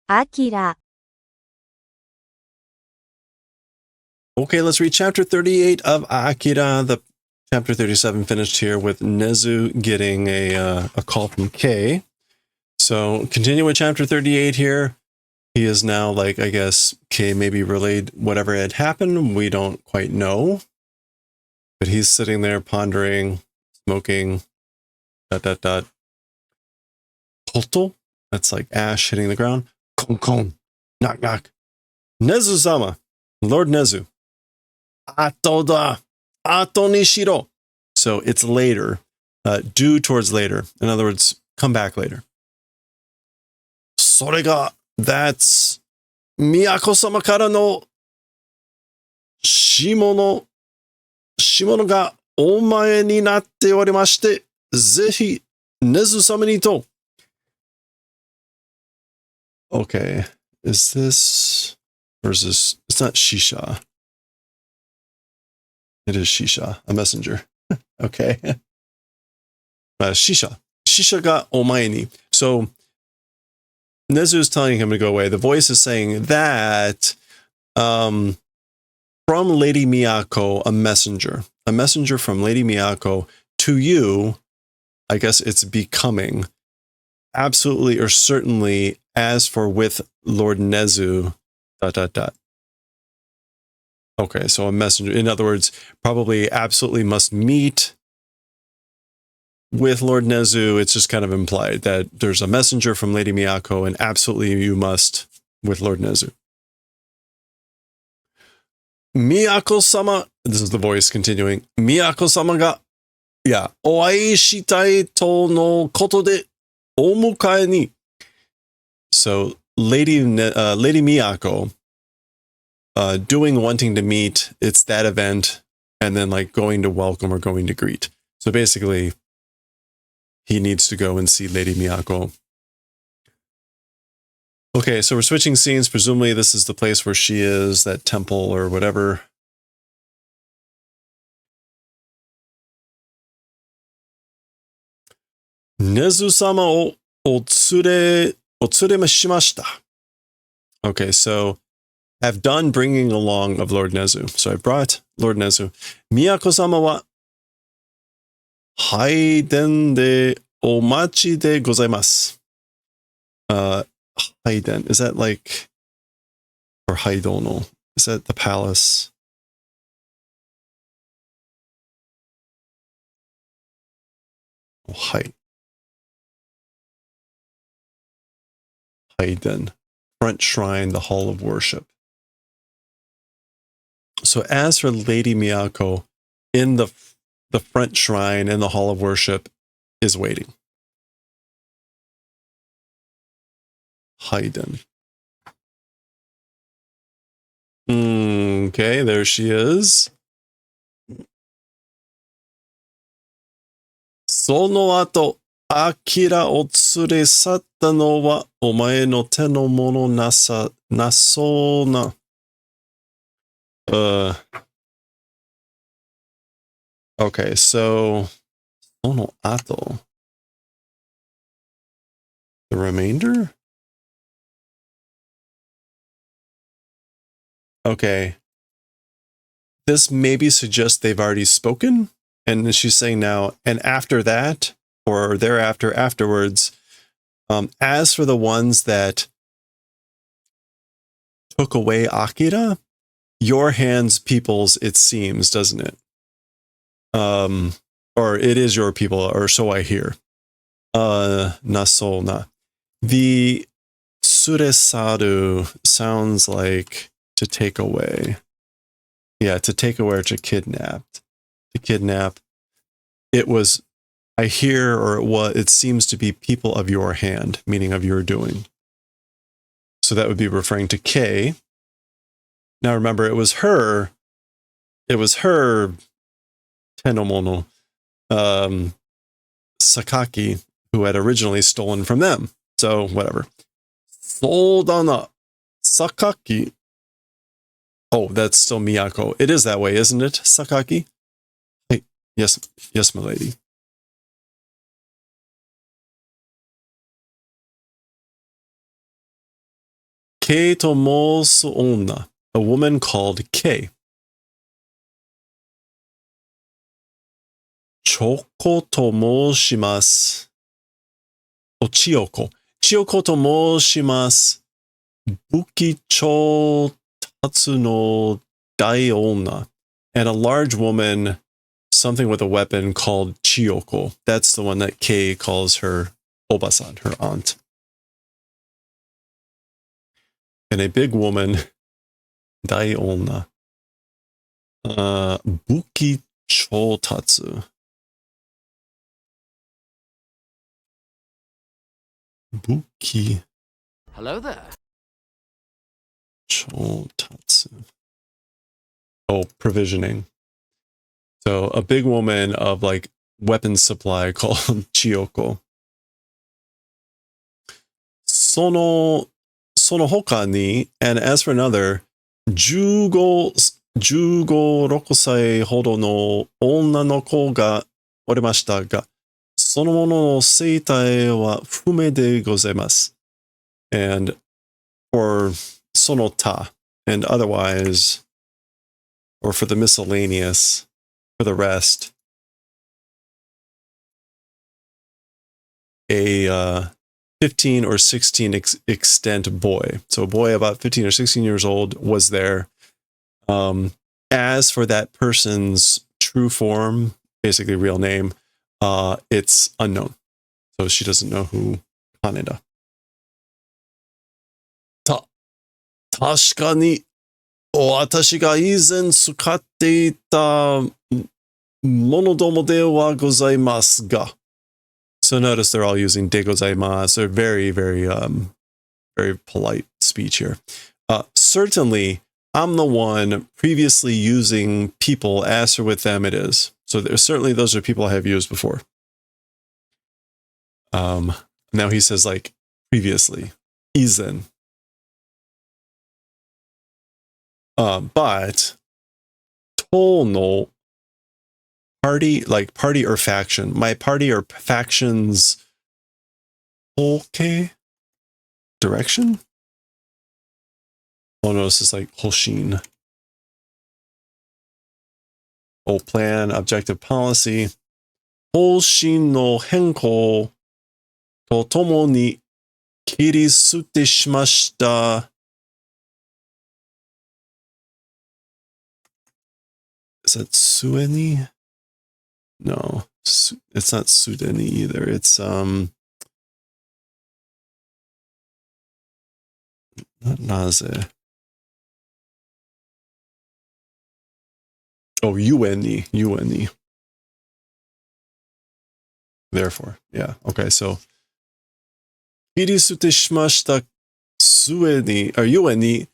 Akira. Okay, let's read chapter 38 of Akira. The chapter 37 finished here with Nezu getting a call from Kei. So continue with chapter 38 here. He is now like, I guess, Kei maybe relayed whatever had happened. We don't quite know. But he's sitting there pondering, smoking, ... Toto? That's like ash hitting the ground. Kon kon. Knock knock. Nezu-sama. Lord Nezu. Ato da. Ato ni shiro. So it's later. Due towards later. In other words, come back later. Sorega. That's Miyako-sama kara no shimono ga omae ni natte orimashite. Zehi Nezu-sama ni to. Okay. Is this... Or is this... It's not Shisha. It is Shisha, a messenger. Okay. Shisha. Shisha ga omae ni. So, Nezu is telling him to go away. The voice is saying that from Lady Miyako, a messenger from Lady Miyako to you, I guess it's becoming, absolutely or certainly, as for with Lord Nezu, ... Okay, so a messenger, in other words, probably absolutely must meet with Lord Nezu. It's just kind of implied that there's a messenger from Lady Miyako and absolutely you must with Lord Nezu. Miyako-sama, this is the voice continuing. Miyako-sama ga, oai shitai to no koto de omukae ni. So Lady Miyako, wanting to meet, it's that event, and then like going to welcome or going to greet. So basically, he needs to go and see Lady Miyako. Okay, so we're switching scenes. Presumably this is the place where she is, that temple or whatever. Nezu-sama o otsure shimashita. Okay, so have done bringing along of Lord Nezu. So I brought Lord Nezu. Miyako-sama wa haiden de omachi de gozaimasu. Haiden, is that like, or haidono? Is that the palace? Oh, Haiden, front shrine, the hall of worship. So as for Lady Miyako, in the front shrine and the hall of worship is waiting. Haiden. Okay, there she is. Sono ato, Akira o tsuresatta no wa omae no te no mono naso na. Okay, so sono ato. The remainder? Okay. This maybe suggests they've already spoken. And she's saying now, and after that, or thereafter, afterwards, as for the ones that took away Akira, your hands peoples, it seems, doesn't it? Or it is your people, or so I hear. Nasona. The suresaru sounds like to take away. Yeah, to take away or to kidnap. To kidnap. It was, I hear, or it seems to be people of your hand, meaning of your doing. So that would be referring to Kei. Now remember, it was her Tenomono, Sakaki, who had originally stolen from them. So whatever. Soldana Sakaki. Oh, that's still Miyako. It is that way, isn't it, Sakaki? Hey, yes, my lady. Kei tomosu onna, a woman called Kei. Choko tomoshimasu. Oh, Chiyoko. Chiyoko tomoshimasu. Buki cho tatsu no dai onna. And a large woman, something with a weapon called Chiyoko. That's the one that Kei calls her obasan, her aunt. And a big woman, dai onna. Buki cho tatsu. Buki. Hello there. Chotatsu. Oh, provisioning. So a big woman of like weapons supply called Chiyoko. Sono hoka ni, and as for another, 15 歳ほどの女の子がおりましたが、そのものの生態は不明でございます。And for sonota, and otherwise, or for the miscellaneous, for the rest, a 15 or 16 extent boy. So a boy about 15 or 16 years old was there. As for that person's true form, basically real name, it's unknown. So she doesn't know who Kaneda. 確かに私が以前使っていたものどもではございますが. So notice they're all using de gozaimasu. They're very, very, very polite speech here. Certainly, I'm the one previously using people, as or with them it is. So certainly those are people I have used before. Now he says like previously, izen. But tono, party, like party or faction. My party or faction's okay direction? Oh, notice it's like hoshin. Oh, plan, objective, policy. Hoshin no henko to tomo ni kirisute shimashita. Is that sueni? No, it's not sudeni either. It's not naze. Oh, uni. Therefore, yeah. Okay, so kirisute shimashita sueni or uni.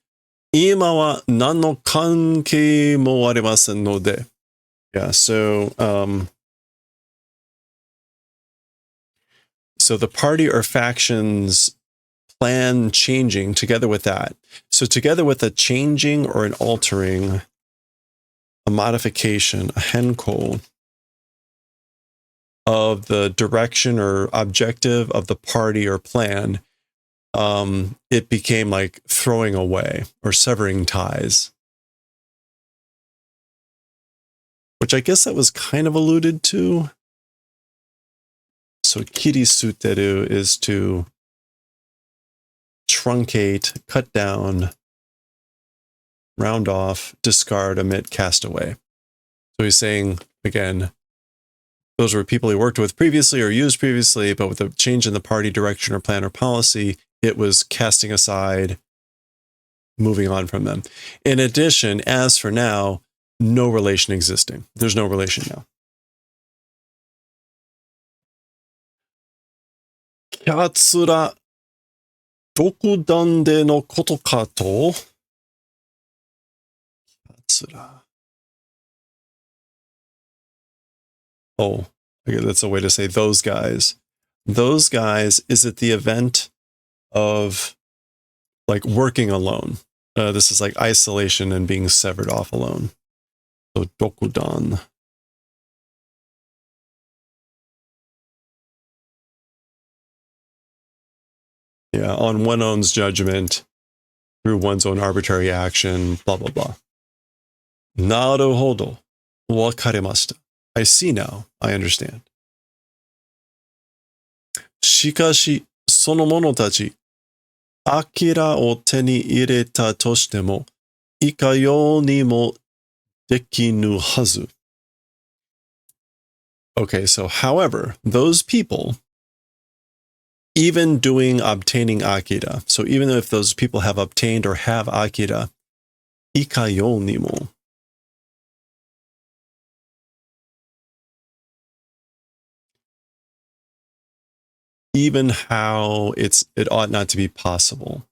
今は何の関係もありませんので. Yeah, so the party or factions plan changing together with that. So together with a changing or an altering, a modification, a henko of the direction or objective of the party or plan, it became like throwing away or severing ties. Which I guess that was kind of alluded to. So kirisuteru is to truncate, cut down, round off, discard, omit, cast away. So he's saying, again, those were people he worked with previously or used previously, but with a change in the party direction or plan or policy, it was casting aside, moving on from them. In addition, as for now, no relation existing. There's no relation now. Kyatsura dokudan de no koto ka to? Kyatsura. Oh, okay, that's a way to say those guys. Those guys, is it the event of like working alone? This is like isolation and being severed off alone. So dokudan. Yeah, on one own's judgment, through one's own arbitrary action, blah, blah, blah. Naruhodo. Wakarimashita. I see now. I understand. Shikashi, sono mono tachi, Akira o te ni ireta toshite mo, ikayo ni mo dekinu hazu. Okay, so however, those people, even obtaining Akira, so even if those people have obtained or have Akira, ikayo ni mo. Even how it ought not to be possible.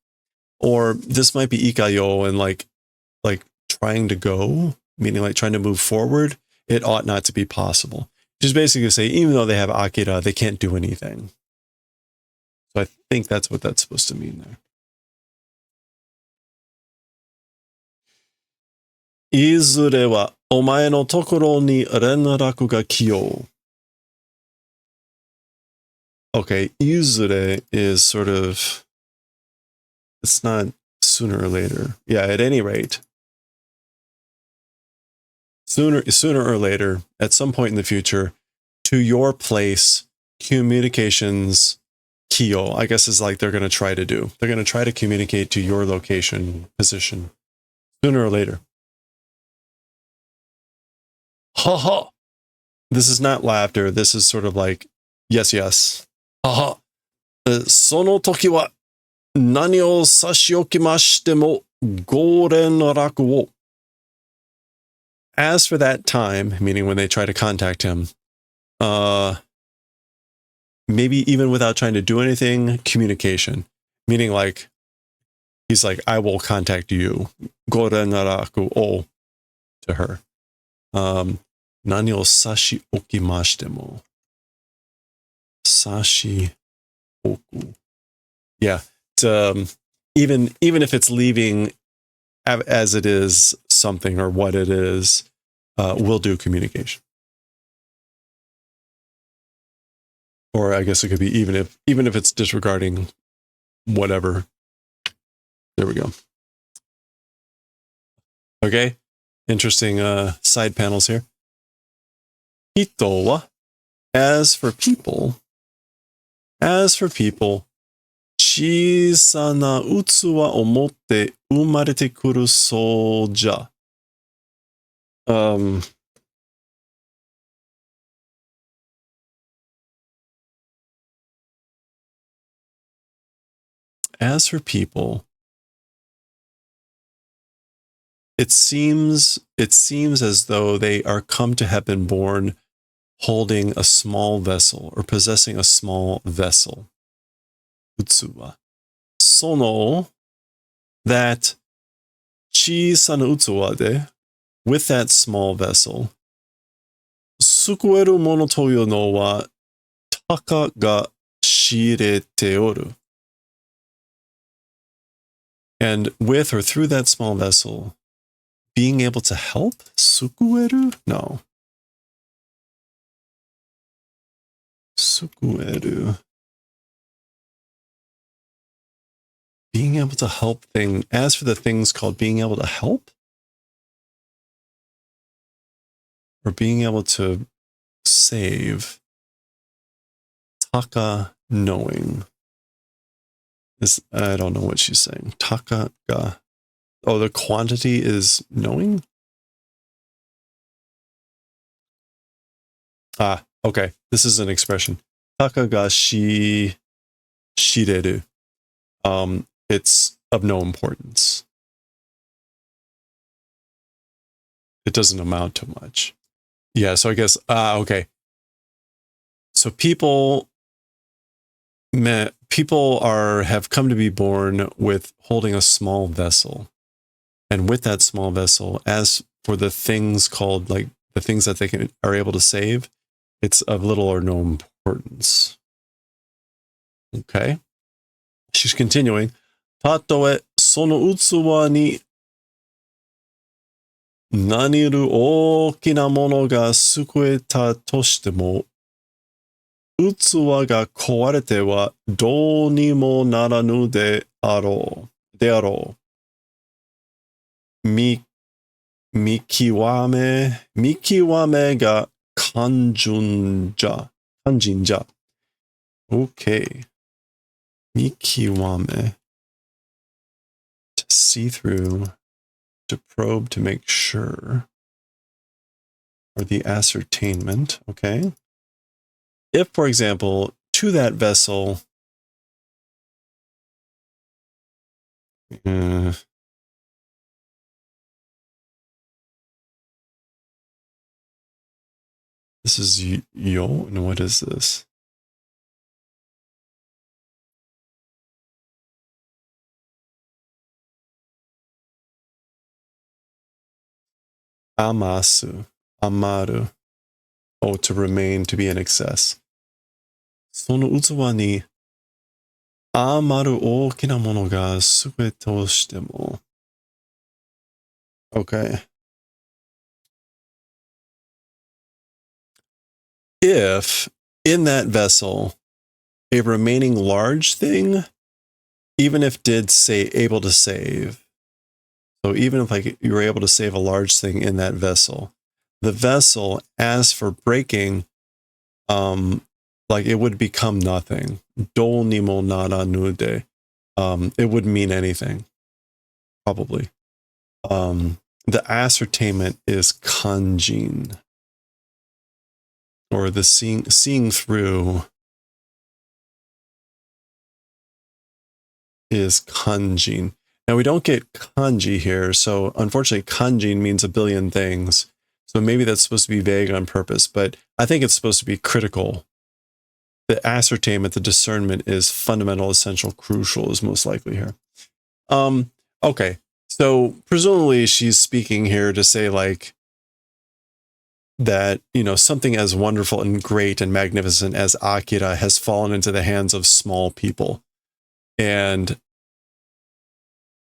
Or this might be ikayo and like trying to go, meaning like trying to move forward, it ought not to be possible. Just basically say, even though they have Akira, they can't do anything. So I think that's what that's supposed to mean there. Izure wa omae no tokoro ni renraku ga kiyou. Okay, izure is sort of, it's not sooner or later. Yeah, at any rate, sooner or later, at some point in the future, to your place, communications kiyo, I guess is like they're going to try to do. They're going to try to communicate to your location, position, sooner or later. Ha ha. This is not laughter. This is sort of like, yes, yes. Ha ha. Sono toki wa nani o sashiokimaste mo gorenraku wo. As for that time, meaning when they try to contact him, maybe even without trying to do anything, communication. Meaning like, he's like, I will contact you. Gorenraku o to her. Nani o sashi okimashite mo. Sashi oku. Yeah. Even if it's leaving as it is something or what it is, we'll do communication. Or I guess it could be even if it's disregarding whatever. There we go. Okay. Interesting side panels here. Hito wa, as for people, chisana utsuwa o motte umarete kuru sou ja. As for people, it seems as though they are come to have been born holding a small vessel or possessing a small vessel. Utsuwa. Sono, that chisana utsuwa de, with that small vessel, sukueru mono toyo no wa taka ga shirete oru. And with or through that small vessel, being able to help? Sukueru? No. Sukueru. Being able to help thing. As for the things called being able to help? Or being able to save. Taka, knowing. I don't know what she's saying. Taka ga. Oh, the quantity is knowing? Ah, okay. This is an expression. Taka ga shireru. It's of no importance. It doesn't amount to much. Yeah, so I guess, okay. So people have come to be born with holding a small vessel. And with that small vessel, as for the things called, like the things that they are able to save, it's of little or no importance. Okay. She's continuing. Tatoe sono utsuwa ni naniru okina mono ga sukueta toshite mo, utsuwa ga kowarete wa dou ni mo naranu de aro. み、見極めが肝心じゃ。肝心じゃ。Okay. 見極め. To see through, to probe, to make sure. Or the ascertainment, okay? If, for example, to that vessel, this is yo, and what is this? Amasu, amaru. Oh, to remain, to be in excess. その器に余る大きなものがすべてとしても。Okay. If in that vessel a remaining large thing, even if did say able to save, so even if like you were able to save a large thing in that vessel, the vessel, as for breaking, like it would become nothing. Do ni mo nara nude. It wouldn't mean anything, probably. The ascertainment is kanjin, or the seeing through is kanjin. Now we don't get kanji here, so unfortunately kanjin means a billion things. So maybe that's supposed to be vague on purpose, but I think it's supposed to be critical. The ascertainment, the discernment is fundamental, essential, crucial is most likely here. Okay. So presumably she's speaking here to say like that, you know, something as wonderful and great and magnificent as Akira has fallen into the hands of small people. And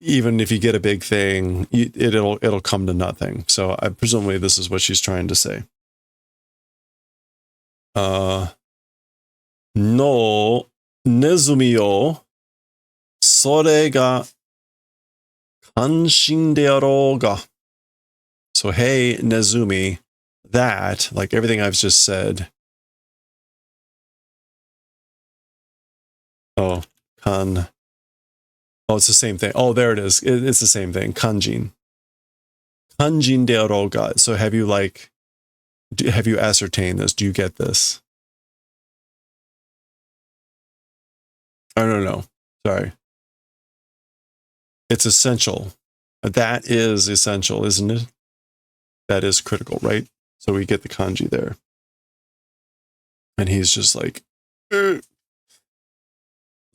even if you get a big thing, it'll come to nothing. So presumably this is what she's trying to say. No nezumi yo sore ga kanshin de aro ga. So hey Nezumi, that, like everything I've just said. Oh, kan. Oh, it's the same thing. Oh, there it is. It's the same thing. Kanjin. Kanjin de aro ga. So have you ascertained this? Do you get this? I don't know. Sorry. It's essential. That is essential, isn't it? That is critical, right? So we get the kanji there. And he's just like,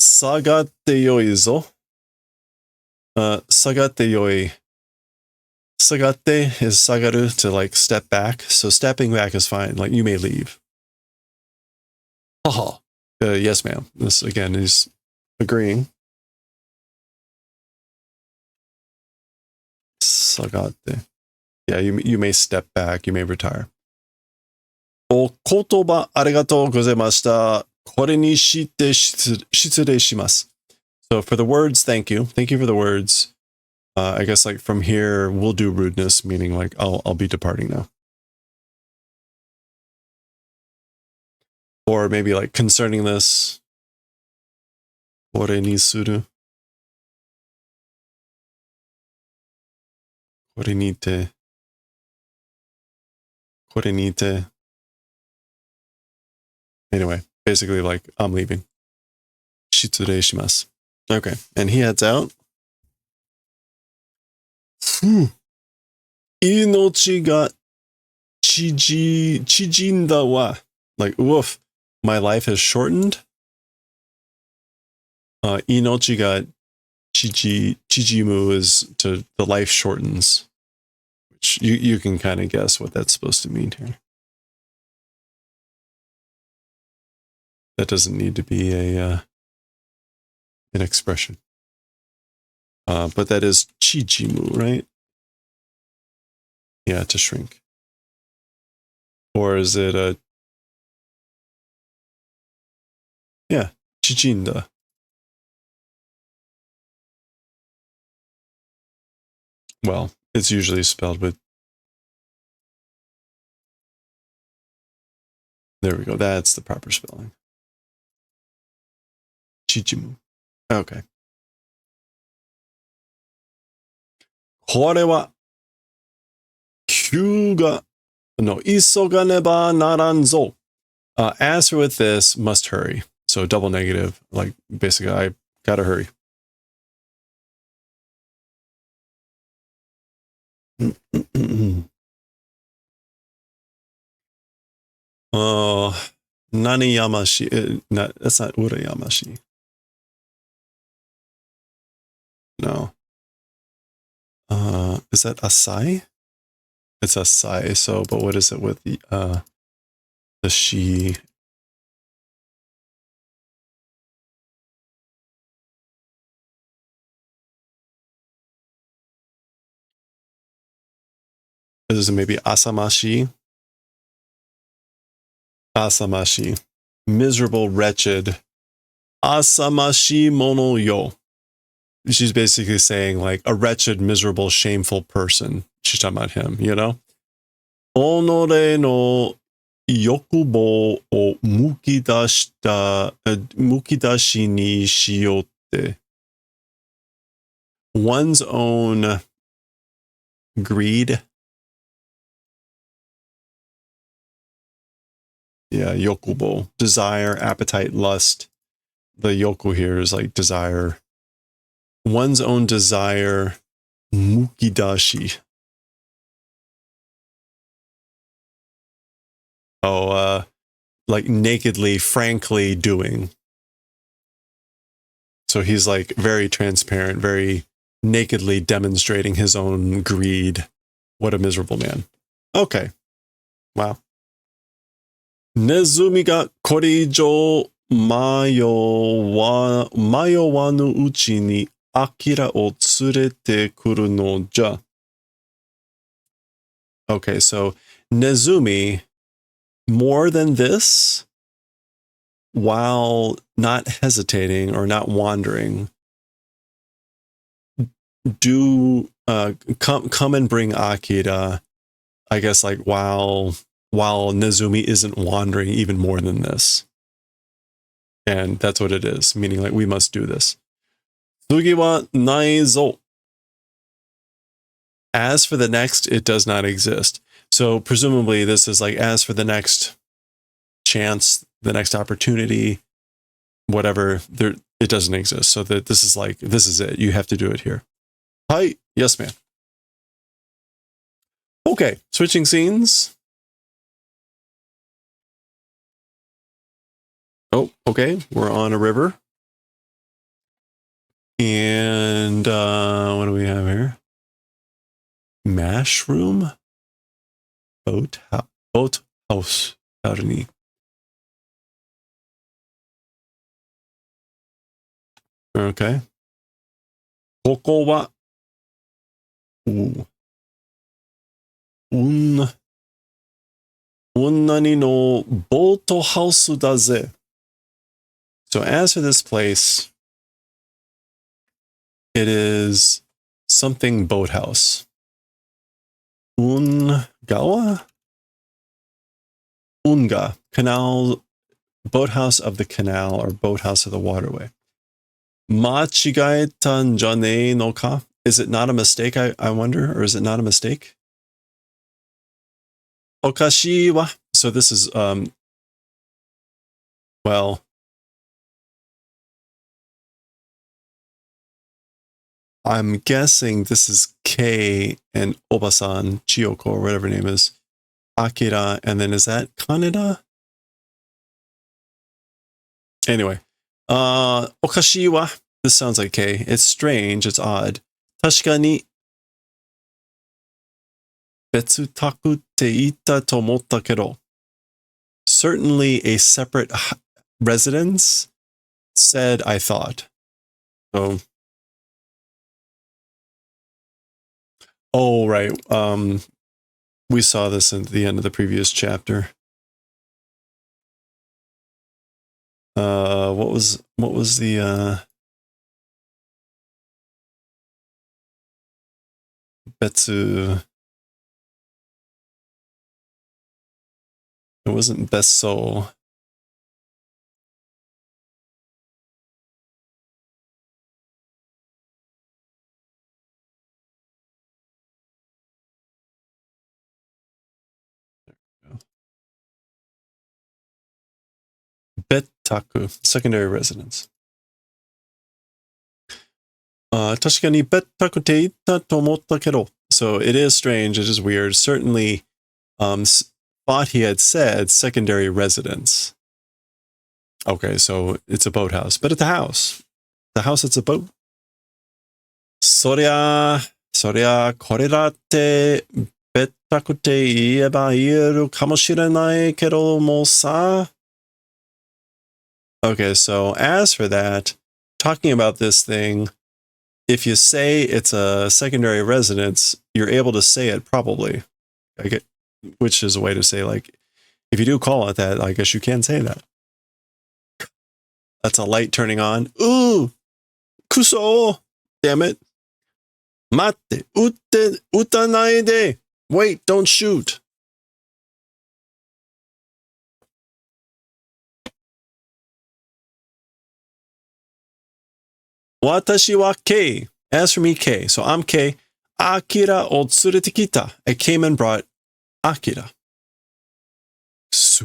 Sagatte yoi zo. Sagatte yoi. Sagatte is sagaru, to like step back. So stepping back is fine. Like you may leave. Haha. Yes, ma'am. This again is agreeing. Sagatte. Yeah, you may step back. You may retire. お言葉ありがとうございました。これにして失礼します。So for the words, thank you. Thank you for the words. I guess like from here, we'll do rudeness, meaning like I'll be departing now. Or maybe like concerning this. これにする。これにて。これにて. Anyway, basically like I'm leaving. 失礼します. Okay, and he heads out. 命が縮んだわ. Like, woof, my life has shortened. 命が縮む is to the life shortens, which you can kind of guess what that's supposed to mean here. That doesn't need to be an expression. But that is chijimu, right? Yeah, to shrink. Or is it yeah, chijinda. Well, It's usually spelled with. There we go. That's the proper spelling. Chichimu. Okay. これは、急が、no, 急がねばならんぞ. Answer with this, must hurry. So double negative, like basically I gotta hurry. Nani Yamashi. That's not Urayamashi. No. Is that Asai? It's Asai. So, but what is it with the she? Is it maybe Asamashi? Asamashi. Miserable, wretched. Asamashi mono yo. She's basically saying like a wretched, miserable, shameful person. She's talking about him, you know? Onore no yokubo o mukidashi ni shiyotte. One's own greed. Yeah, yokubo. Desire, appetite, lust. The yoku here is like desire. One's own desire. Mukidashi. Oh, like nakedly, frankly doing. So he's like very transparent, very nakedly demonstrating his own greed. What a miserable man. Okay. Wow. Nezumi ga kore ijo mayowanu uchi ni Akira o tsurete kuru no ja. Okay, so Nezumi, more than this, while not hesitating or not wandering, do come and bring Akira, I guess, like while Nezumi isn't wandering even more than this. And that's what it is, meaning like we must do this. Tsugi wa nai zo. As for the next, it does not exist. So presumably this is like as for the next chance, the next opportunity, whatever, there it doesn't exist. So that this is like, this is it. You have to do it here. Hi. Yes, ma'am. Okay. Switching scenes. Oh, okay. We're on a river. And what do we have here? Mashroom? Boat house. Haruni. Okay. ここは、女にのボートハウスだぜ. So as for this place, it is something boathouse. Ungawa? Unga, canal, boathouse of the canal or boathouse of the waterway. Machigaeta njane no ka? Is it not a mistake, I wonder? Or is it not a mistake? Okashi wa? So this is, well, I'm guessing this is Kei and Obasan, Chiyoko, or whatever her name is. Akira, and then is that Kaneda? Anyway, Okashi wa? This sounds like Kei. It's strange, it's odd. Tashika ni betsu taku te ita to omotta kedo. Certainly a separate residence, said I thought. So, oh, right. We saw this at the end of the previous chapter. What was the betsu. It wasn't besso. Bettaku, secondary residence. 確かにベッタクて言ったと思ったけど. So it is strange, it is weird. Certainly thought he had said secondary residence. Okay, so it's a boathouse, but it's a house. The house, it's a boat. そりゃ、これだってベッタクて言えば言えるかもしれないけどもさ. Okay, so as for that, talking about this thing, if you say it's a secondary residence, you're able to say it probably. Which is a way to say, like, if you do call it that, I guess you can say that. That's a light turning on. Ooh! Kuso! Damn it. Matte! Utanai. Wait, don't shoot. Watashi wa Kei. As for me, Kei. So I'm Kei. Akira o tsurete kita. I came and brought Akira. It's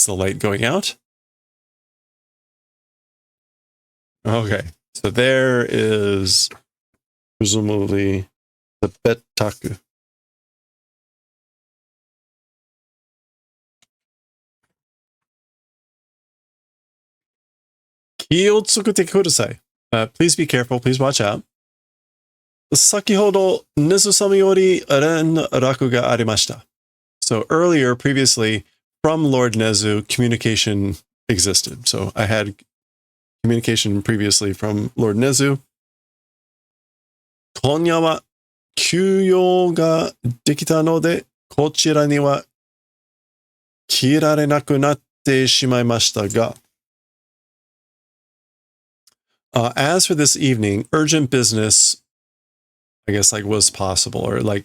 the light going out. Okay. So there is presumably the bettaku. Please be careful. Please watch out. 先ほど、ネズ様より連絡がありました. So earlier, previously, from Lord Nezu, communication existed. So I had communication previously from Lord Nezu. 今夜は休養ができたので、こちらには来られなくなってしまいましたが. As for this evening, urgent business, I guess, like, was possible, or like,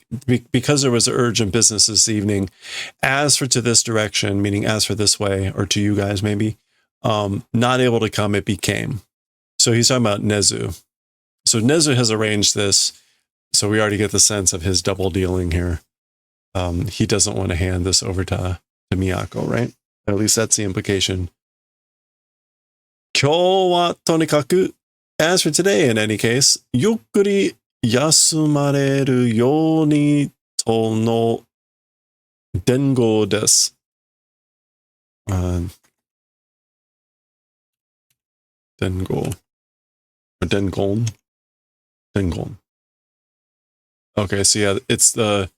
because there was urgent business this evening, as for to this direction, meaning as for this way, or to you guys maybe, not able to come, it became. So he's talking about Nezu. So Nezu has arranged this, so we already get the sense of his double dealing here. He doesn't want to hand this over to Miyako, right? At least that's the implication. 今日はとにかく, as for today, in any case, ゆっくり休まれるようにとの伝言です. Dengon. Or Dengon. Dengon. Okay, so yeah, it's the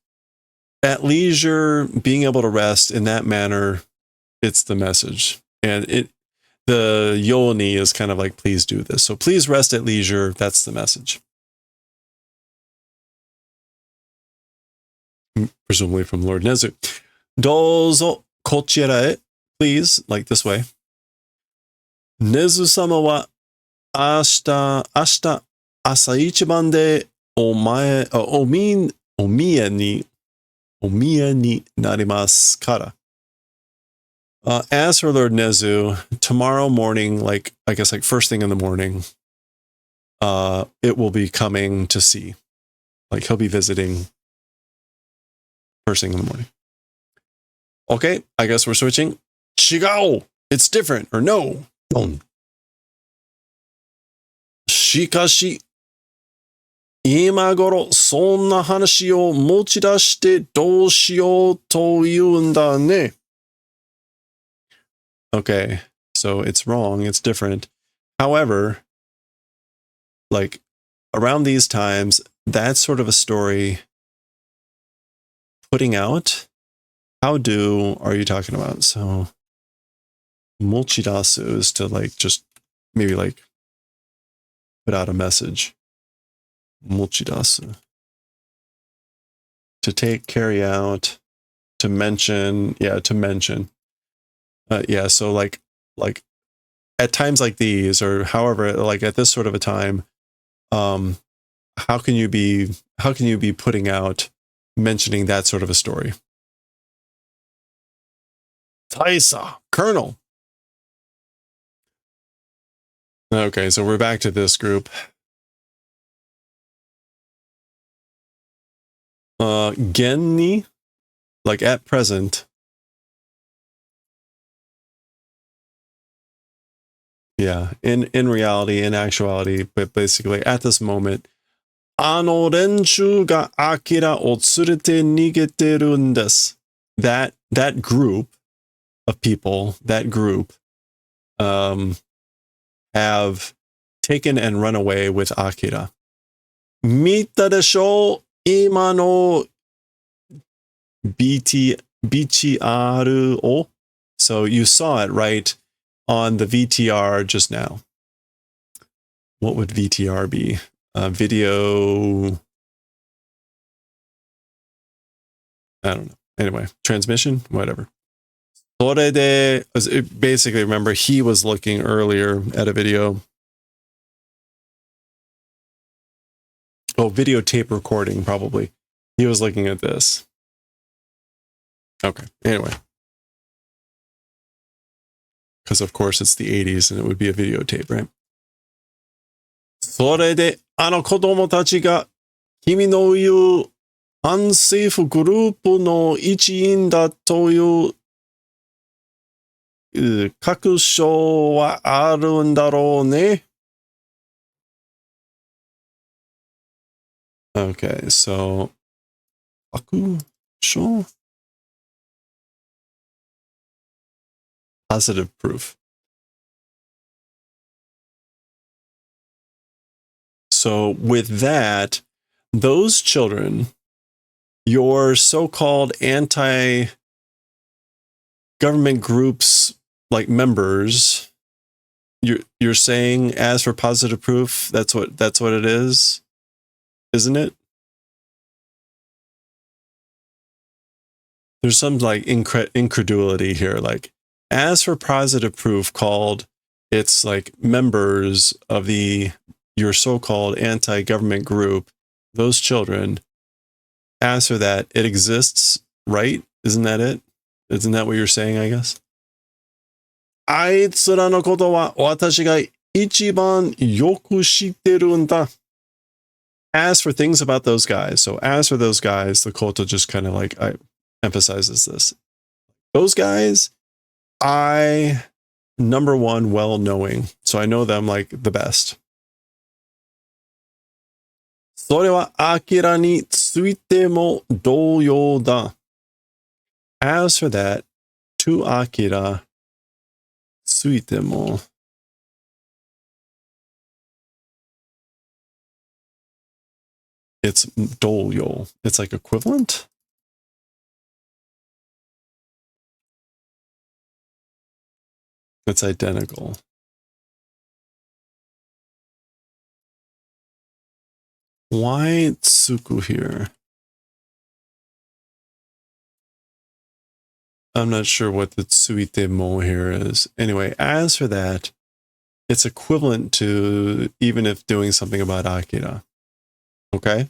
at leisure, being able to rest in that manner, it's the message. And the yoni is kind of like, please do this. So please rest at leisure, that's the message. Presumably from Lord Nezu. Dozo kochira e, please, like this way. Nezu-sama wa ashita asaichiban de omiya ni narimasu kara. As for Lord Nezu, tomorrow morning, like, I guess, like first thing in the morning, it will be coming to see. Like, he'll be visiting first thing in the morning. Okay, I guess we're switching. Shigao! It's different, or no. Shikashi. 今頃そんな話を持ち出してどうしようというんだね. Okay, so it's wrong, it's different. However, like, around these times, that's sort of a story putting out. How are you talking about? So, mochidasu is to, like, just maybe, like, put out a message. Mochidasu. To carry out, to mention, to mention. Yeah, so like at times like these, or however, like at this sort of a time, how how can you be putting out mentioning that sort of a story? Taisa, Colonel. Okay, so we're back to this group. Genni, like at present. Yeah, in reality, in actuality, but basically at this moment, あの連中がアキラを連れて逃げてるんです。That group of people, that group, have taken and run away with Akira. 見たでしょ今の BTR? So you saw it, right, on the VTR just now. What would VTR be? Video... I don't know. Anyway, transmission? Whatever. それで, basically, remember, he was looking earlier at a video. Oh, videotape recording, probably. He was looking at this. Okay, anyway. Because, of course, it's the 80s and it would be a videotape, right? それで、あの子供たちが、君の言う、反政府グループの一員だという確証はあるんだろうね。Okay, so 確証? Positive proof. So with that, those children, your so-called anti-government groups, like members, you're saying, as for positive proof, that's what it is, isn't it? There's some like incredulity here. Like, as for positive proof, called, it's like members of your so-called anti-government group, those children. As for that, it exists, right? Isn't that it? Isn't that what you're saying, I guess? あいつらのことは私が一番よく知ってるんだ. As for things about those guys, so as for those guys, the Koto just kind of like emphasizes this. Those guys, number one, well knowing. So I know them like the best. それは明らについても同様だ. As for that, to Akira, ついても. It's 同様. It's like equivalent? It's identical. Why Tsuku here? I'm not sure what the tsuite mo here is. Anyway, as for that, it's equivalent to even if doing something about Akira. Okay?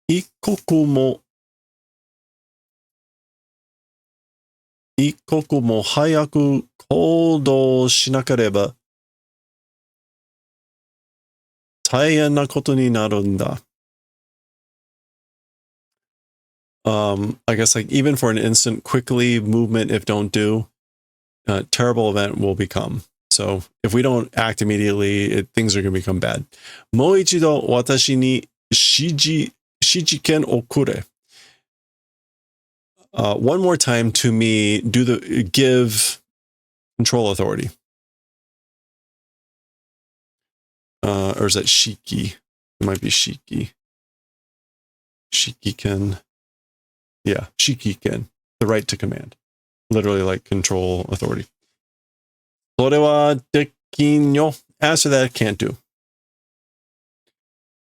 一刻も早く行動しなければ大変なことになるんだ. I guess like even for an instant, quickly movement, if don't do, terrible event will become. So if we don't act immediately, things are going to become bad. もう一度私に指示権をくれ. One more time to me, give control authority. Or is that Shiki? It might be Shiki. Shiki-ken. Yeah, Shiki-ken. The right to command. Literally like control authority. それはできんよ. As to that, can't do.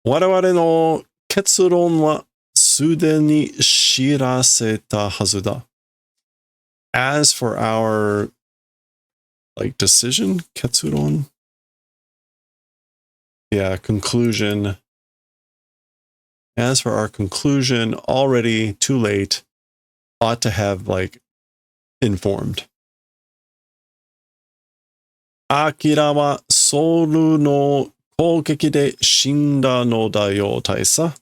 我々の結論はすでに知らせたはずだ. As for our like decision? Ketsuron? Yeah, conclusion. As for our conclusion, already too late, ought to have like informed. Akira wa soul no koukeki de shinda no da yo, Taisa.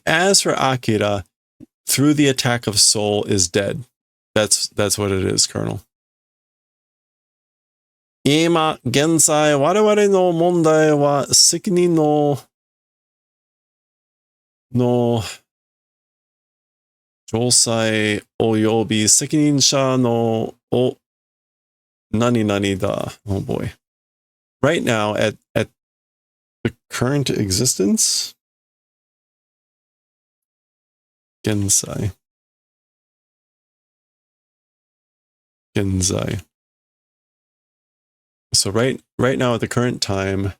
As for Akira, through the attack of soul is dead. That's what it is, Colonel. Ima genzai wareware no mondai wa sekinin no josai oyobi sekininsha no o nani da. Oh boy. Right now, at the current existence, Genzai. So right now at the current time,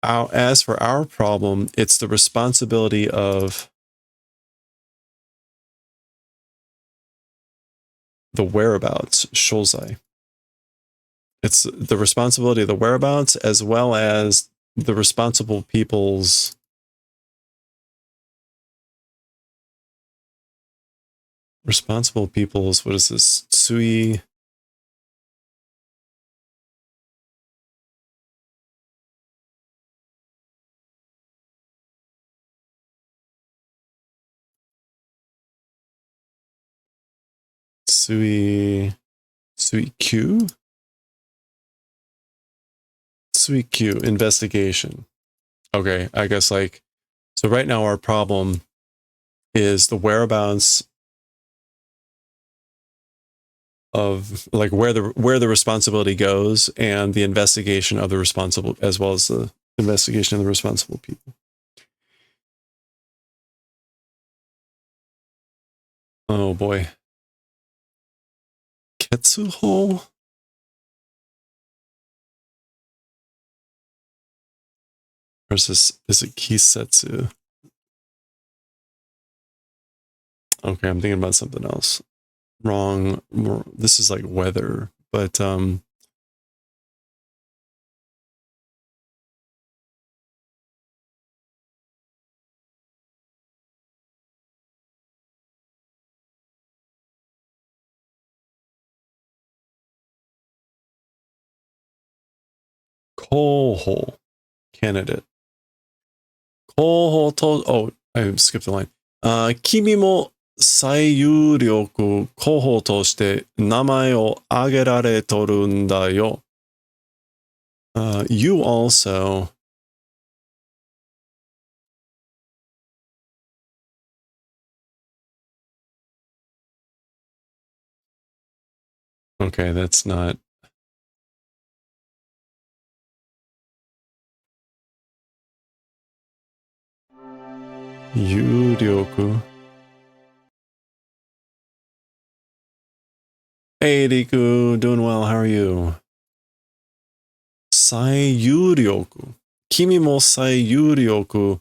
as for our problem, it's the responsibility of the whereabouts, shozai. It's the responsibility of the whereabouts as well as the responsible people's what is this? Tsui. Tsui Q? Tsui Q, investigation. Okay, I guess like, so right now our problem is the whereabouts of like where the responsibility goes and the investigation of the responsible, as well as the investigation of the responsible people. Oh boy. Ketsuho? Or is it Kisetsu? Okay, I'm thinking about something else. Wrong. This is like weather, but Koho candidate. Koho to, oh, I skipped the line. Kimi mo 最有力候補として名前を挙げられとるんだよ。You also okay, that's not Yuryoku. Hey Riku, doing well, how are you? Saiyuryoku. Kimi mo saiyuryoku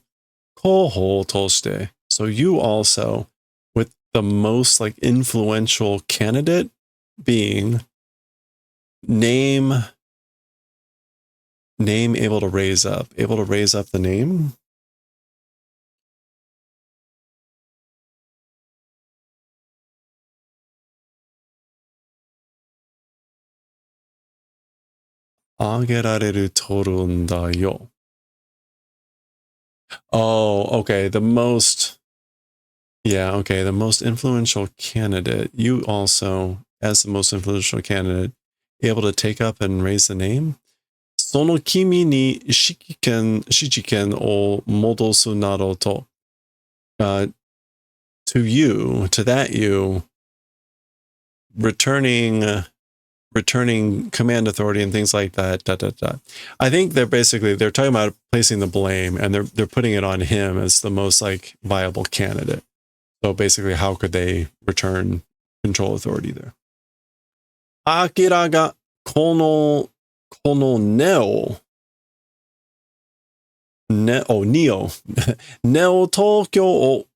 koho toshite. So you also, with the most like influential candidate being name able to raise up the name. Agerareru torun da yo. Oh, okay. The most influential candidate. You also, as the most influential candidate, able to take up and raise the name. Sono kimi ni shichiken o modosu naro to. To that you, returning command authority and things like that. I think they're talking about placing the blame, and they're putting it on him as the most like viable candidate. So basically, how could they return control authority there? Akira ga kono neo neo Tokyo o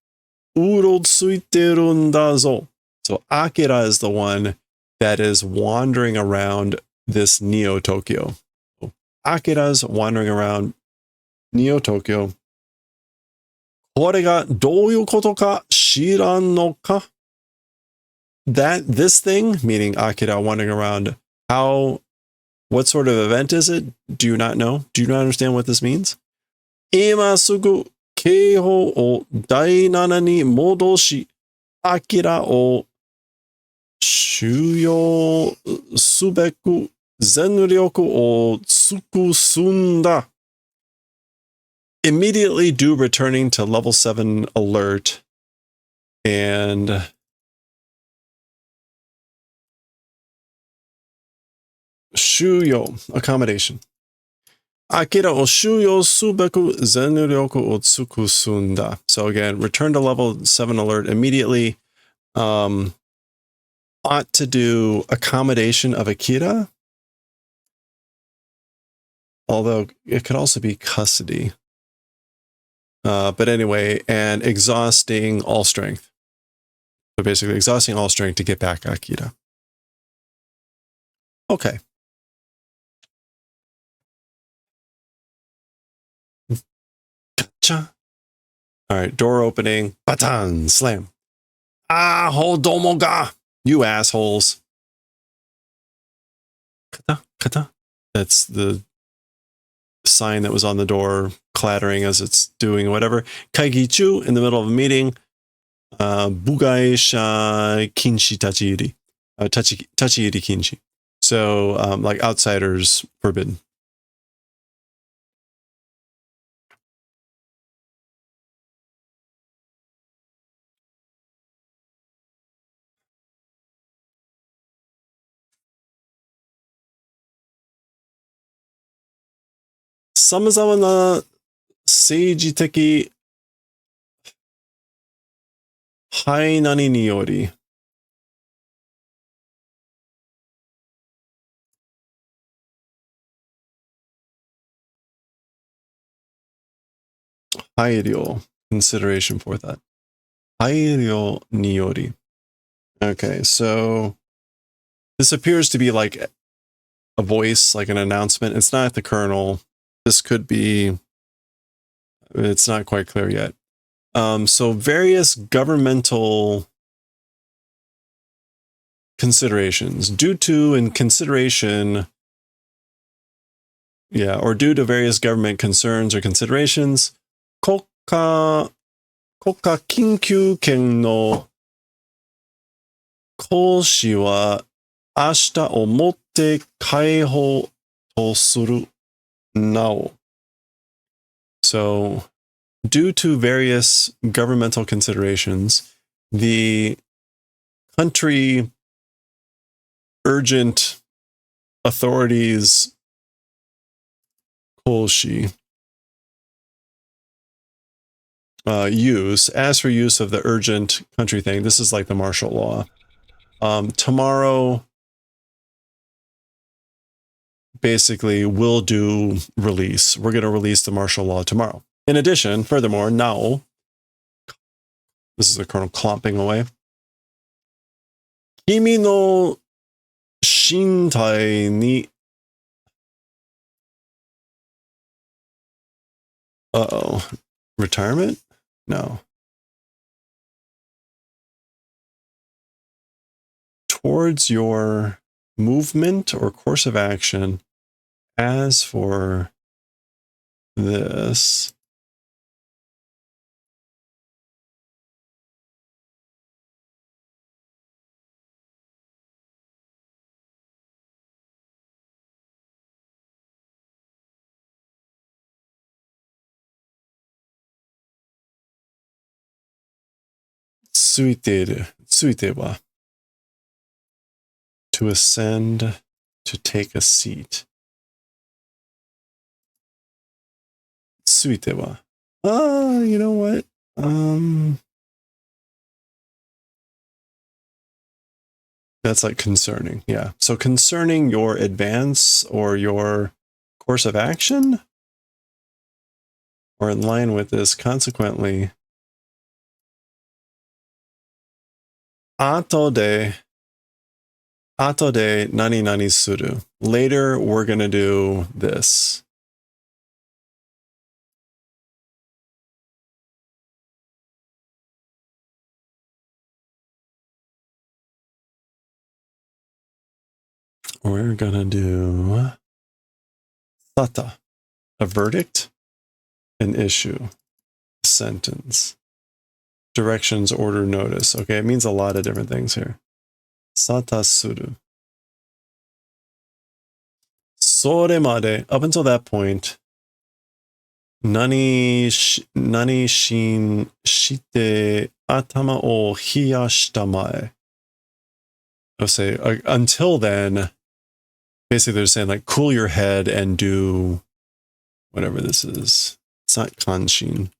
urotsuiteru nda zo. So Akira is the one that is wandering around this Neo Tokyo. Akira's wandering around Neo Tokyo. これがどういうことか知らんのか? That this thing, meaning Akira wandering around, what sort of event is it? Do you not know? Do you not understand what this means? 今すぐ警報を第7に戻し、Akiraを収容すべく全力を尽くすんだ. Immediately do returning to level 7 alert and shuyo, accommodation. Akira o shuyo subeku zenryoku o tsukusunda. So again, return to level 7 alert immediately. Ought to do accommodation of Akira. Although it could also be custody. But anyway, and exhausting all strength. So basically exhausting all strength to get back Akira. Okay. Gotcha. All right, door opening. Batan, slam. Aho domo ga. You assholes. Kata, kata. That's the sign that was on the door clattering as it's doing whatever. Kaigichu in the middle of a meeting. Bugaisha kinshi tachiiri. Tachiiri kinshi. So like outsiders forbidden. Samazama na seijiteki hainani ni yori. Hairyo, consideration for that. Hairyo ni yori. Okay, so this appears to be like a voice, like an announcement. It's not the colonel. This could be, it's not quite clear yet. So various governmental considerations due to and consideration, or due to various government concerns or considerations, 国家緊急権の行使は明日をもって解放とするなお. So, due to various governmental considerations, the country urgent authorities Kolshi as for use of the urgent country thing, this is like the martial law. Tomorrow basically will do release. We're going to release the martial law tomorrow. In addition, furthermore, now, this is the colonel clomping away. Kimi no shintai ni. Uh-oh. Retirement? No. Towards your movement or course of action, as for this, tsuite wa, to ascend, to take a seat. Tsuite wa. You know what? That's like concerning. Yeah. So concerning your advance or your course of action, or in line with this, consequently, ato de Ato de nani nani suru. Later, we're going to do this. We're going to do sata, a verdict, an issue, a sentence, directions, order, notice. Okay, it means a lot of different things here. Sata suru. Sore made, up until that point, nani shin shite atama o hiyashita mae. I'll say, until then, basically they're saying like, cool your head and do whatever this is. It's not kanshin.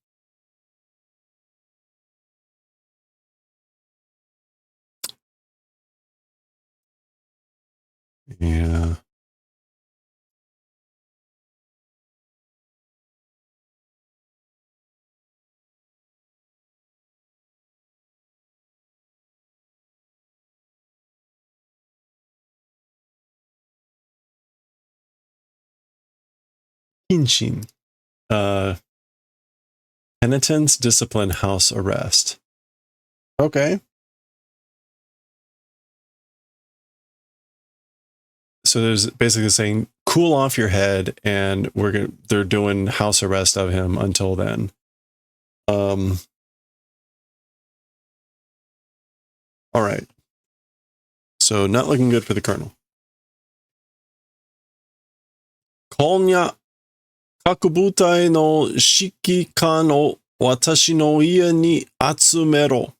Yeah. Kinshin. Penitence, discipline, house arrest. Okay. So there's basically saying, cool off your head, and they're doing house arrest of him until then. All right. So not looking good for the colonel. Konya kakubutai no shikikan o watashi no ie ni atsumero.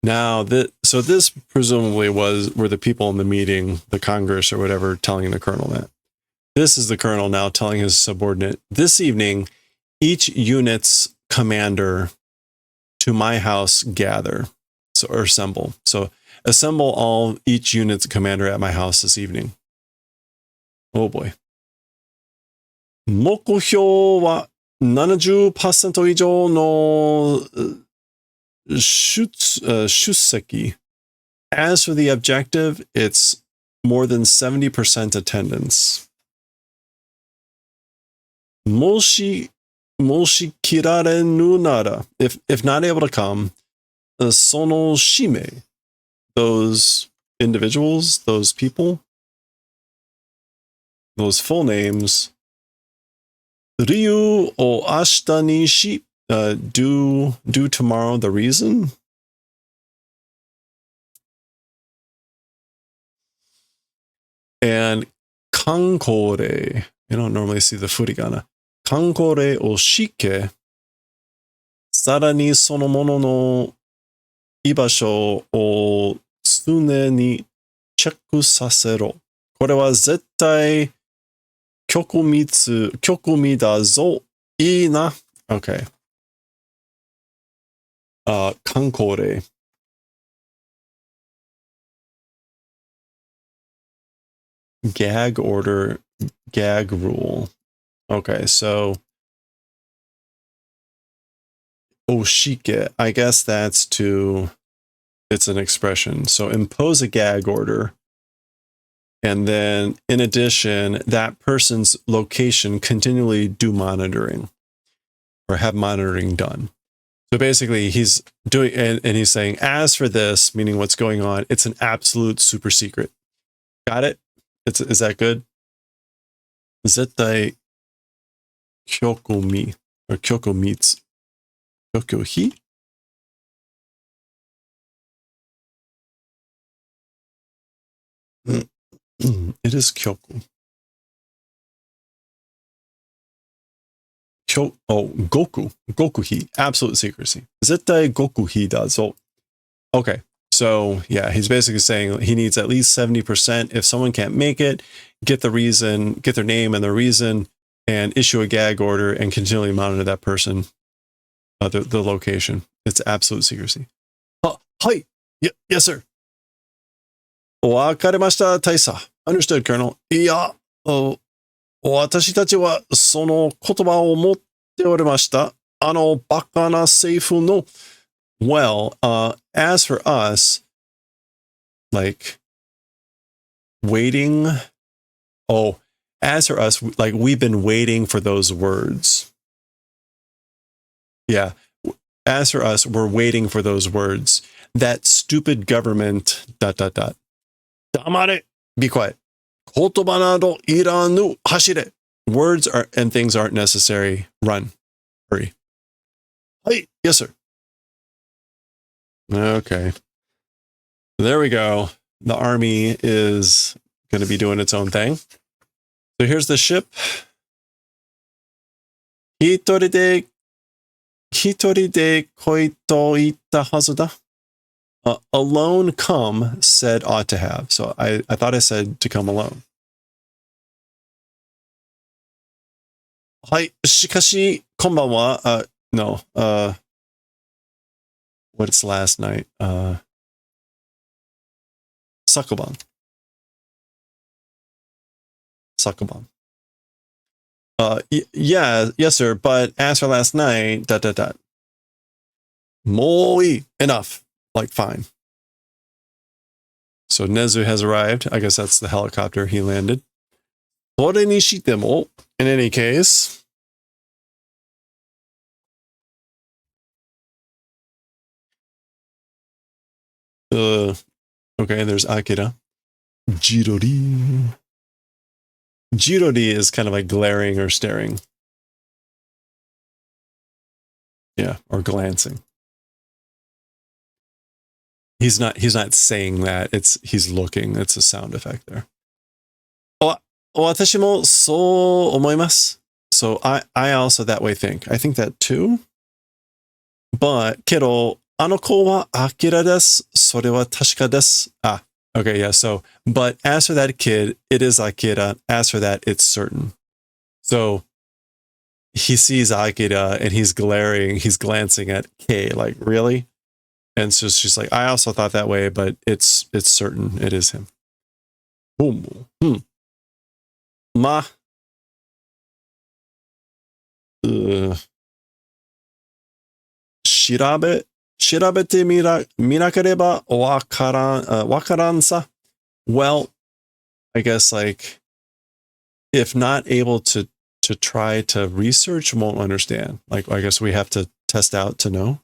Now, so this presumably were the people in the meeting, the Congress or whatever, telling the colonel that. This is the colonel now telling his subordinate, this evening, each unit's commander to my house gather, or assemble. So assemble each unit's commander at my house this evening. Oh boy. Mokuhyo wa 70% 以上の出席. As for the objective, it's more than 70% attendance. Moshi kirarenu nara. If not able to come, sono shime. Those individuals, those people, those full names. Ryu o ashita ni shi. Do tomorrow the reason. And kankore. You don't normally see the furigana. Kankore o shike. Sarani sono mono no ibasho o tsune ni checku sasero. これは絶対局見だぞ。いいな。Okay. Kankore. Gag order, gag rule. Okay, so oshike, I guess it's an expression. So impose a gag order. And then in addition, that person's location continually do monitoring or have monitoring done. So basically he's doing, and he's saying, as for this, meaning what's going on, it's an absolute super secret. Got it? Is that good? Zettai kyokomi or kyokomitsu. Kyokohi? It is kyoku. Goku. Gokuhi. Absolute secrecy. Zettai gokuhi da zo. Okay. So yeah, he's basically saying he needs at least 70%. If someone can't make it, get the reason, get their name and the reason, and issue a gag order and continually monitor that person, the location. It's absolute secrecy. Hi. Yes, sir. わかりました、大佐. Understood, Colonel. いや、私たちはその言葉を持っておりました。バカな政府の Well, as for us, like, waiting. Oh, as for us, like we've been waiting for those words. Yeah. As for us, we're waiting for those words. That stupid government, ... Damare, be quiet. Kotoba nado iranu, hashire. Words are and things aren't necessary. Run. Hurry. Hey, yes, sir. Okay. There we go. The army is going to be doing its own thing. So here's the ship. Hitori de koi to itta hazu da. Alone come said ought to have. So I thought I said to come alone. Hai, shikashi, konbanwa. No. What's last night? Sakoban. Sakoban. Yeah, yes, sir. But as for last night, ... Moi, enough. Like, fine. So Nezu has arrived. I guess that's the helicopter he landed. Ore ni shitemo. In any case. Okay, there's Akira. Jirori. Jirori is kind of like glaring or staring. Yeah, or glancing. He's not saying that. He's looking. It's a sound effect there. Watashi mo so omoimasu. So I also that way think. I think that too. But kedo ano ko wa Akira desu. Sore wa tashika desu. Okay, yeah. So, but as for that kid, it is Akira. As for that, it's certain. So he sees Akira and he's glancing at Kei, like, really? And so she's like, I also thought that way, but it's certain it is him. Boom. Ma. Shirabete minakereba wakaransa. Well, I guess like if not able to try to research, won't understand. Like I guess we have to test out to know.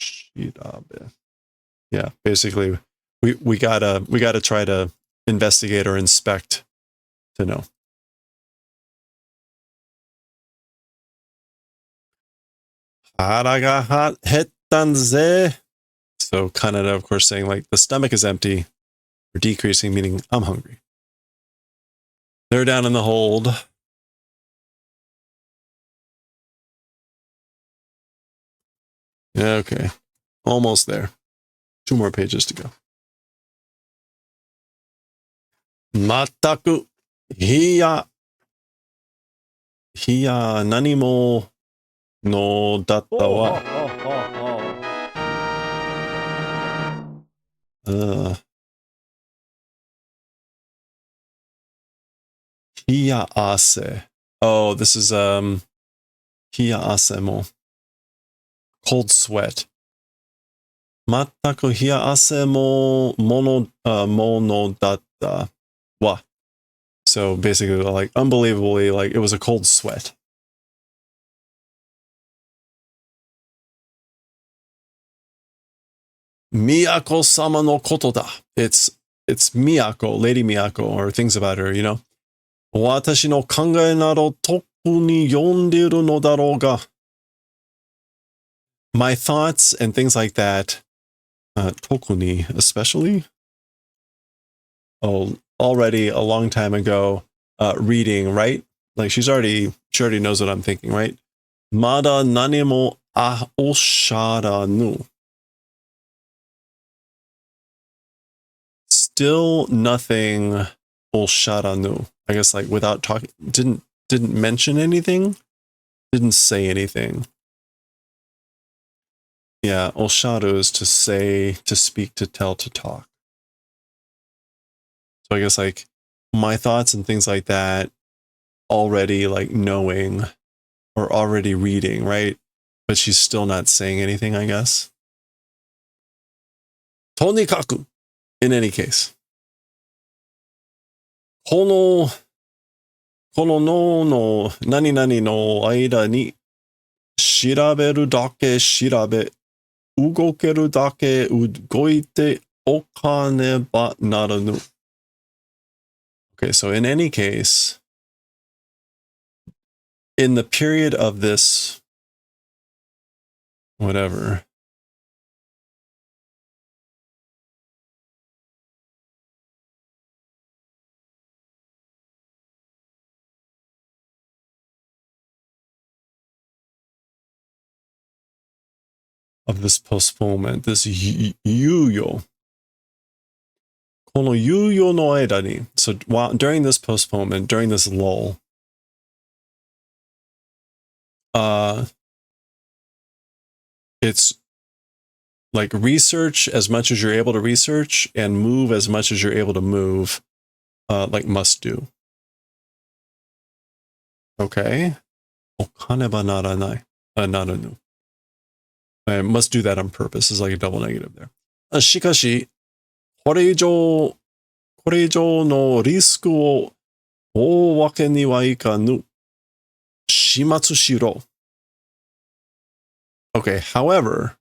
Shirabe. Yeah, basically we gotta try to investigate or inspect to know. Hara ga hettan ze. So Kanada, of course, saying like the stomach is empty, or decreasing, meaning I'm hungry. They're down in the hold. Okay, almost there. 2 more pages to go. Mataku hiya nani mo no datta wa. Hiya ase. Oh, this is hiya ase mo. Cold sweat. Mataku hiya ase mo mono datta wa. So basically, like unbelievably, like it was a cold sweat. Miyako-sama no koto da. It's Miyako, Lady Miyako, or things about her, you know. Watashi no kangae naro toku ni yonderu no daro ga. My thoughts and things like that. Toku ni, especially. Oh, already a long time ago, reading, right? Like she already knows what I'm thinking, right? Mada nanimo osharanu. Still nothing osharanu. I guess like without talking, didn't mention anything, didn't say anything. Yeah, osharu is to say, to speak, to tell, to talk. So I guess like my thoughts and things like that, already like knowing or already reading, right? But she's still not saying anything, I guess. Tonikaku, in any case. Kono no nani nani no aida ni shiraberu dake shirabe, ugokeru dake ugoite okane ba naranu. Okay, so in any case, in the period of this, whatever, of this postponement, this yuyo, kono yuyo no aida ni. So during this postponement, during this lull, it's like research as much as you're able to research and move as much as you're able to move, like must do. Okay. Okane ba naranai, naranu. I must do that on purpose is like a double negative there. Shikashi, これ以上のリスクを負うわけにはいかぬ。始末しろ。Okay, however,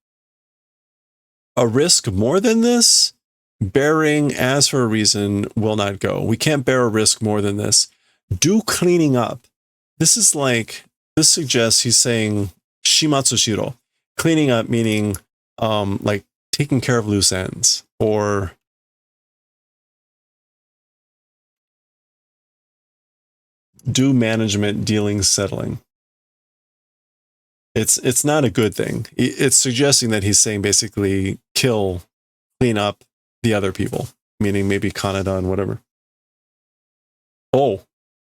a risk more than this, bearing as for a reason will not go. We can't bear a risk more than this. Do cleaning up. This is like, this suggests he's saying shimatsu shiro. Cleaning up meaning like taking care of loose ends or do management, dealing, settling. It's not a good thing. It's suggesting that he's saying basically clean up the other people, meaning maybe Kanada and whatever. Oh,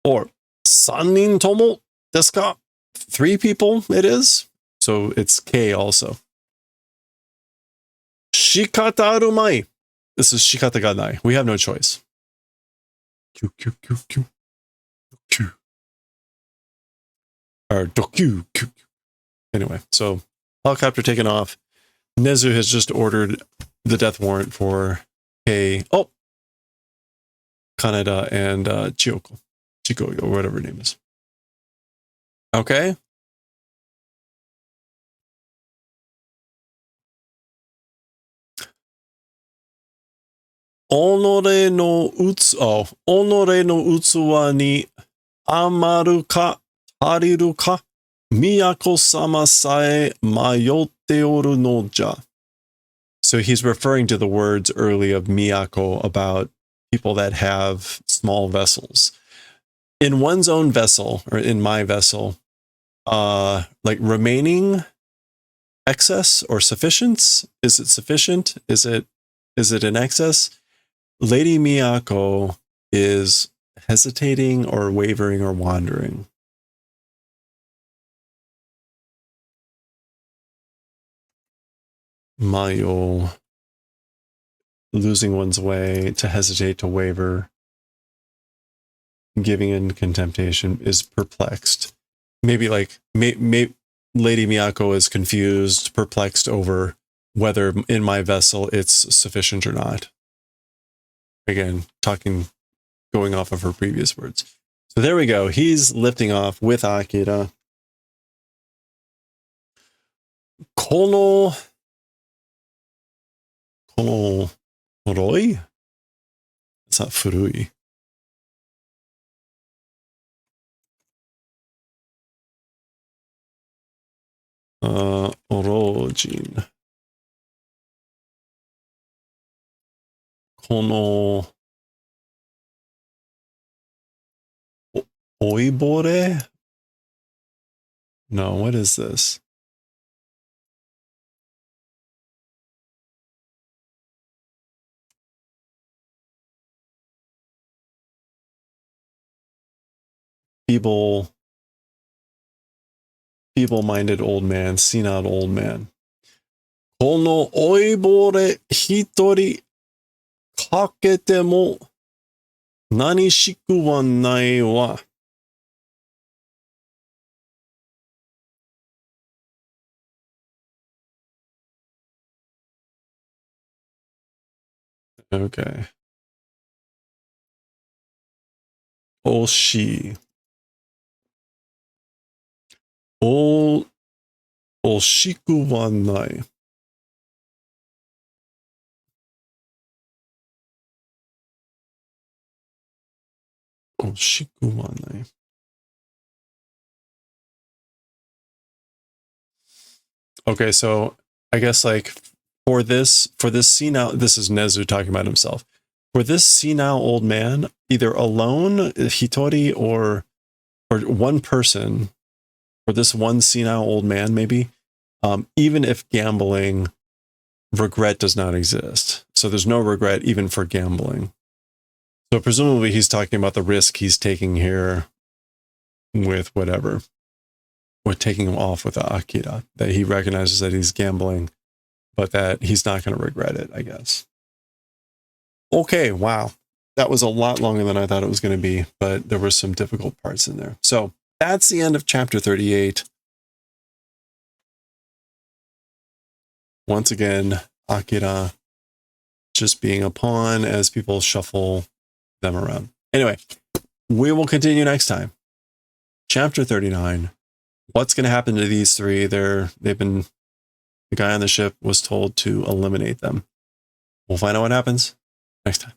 or Sannin tomo desu ka? 3 people it is. So it's K also. Shikata aru mai. This is shikata ga nai. We have no choice. Kyu, kyu, kyu, kyu. Kyu. Or dokyu. Kyu. Anyway, so helicopter taken off. Nezu has just ordered the death warrant for Kaneda and Chiko, or whatever her name is. Okay. Honore no utsuwa ni amaru ka tariru ka miyako-sama sae mayotte oru no ja. So he's referring to the words early of Miyako about people that have small vessels. In one's own vessel, or in my vessel, like remaining excess or sufficiency, is it sufficient? Is it in excess? Lady Miyako is hesitating or wavering or wandering. Mayo, losing one's way, to hesitate, to waver, giving in contemptation, is perplexed. Maybe like Lady Miyako is confused, perplexed over whether in my vessel it's sufficient or not. Again, going off of her previous words. So there we go. He's lifting off with Akira. Kono Roi? It's not Furui. Orojin. Kono Oibore? No, what is this? Feeble-minded old man, senile old man. Kono oibore hitori kakete mo nani shiku wa nai wa. Okay. Oshi. Oshiku wa nai. Oshiku wa nai. Okay, so I guess like for this senile, this is Nezu talking about himself. For this senile old man, either alone, Hitori, or one person, or this one senile old man, maybe, even if gambling, regret does not exist. So there's no regret even for gambling. So presumably he's talking about the risk he's taking here with whatever. With taking him off with Akira, that he recognizes that he's gambling, but that he's not going to regret it, I guess. Okay, wow. That was a lot longer than I thought it was going to be, but there were some difficult parts in there. So that's the end of chapter 38. Once again, Akira just being a pawn as people shuffle them around. Anyway, we will continue next time. Chapter 39. What's going to happen to these three? The guy on the ship was told to eliminate them. We'll find out what happens next time.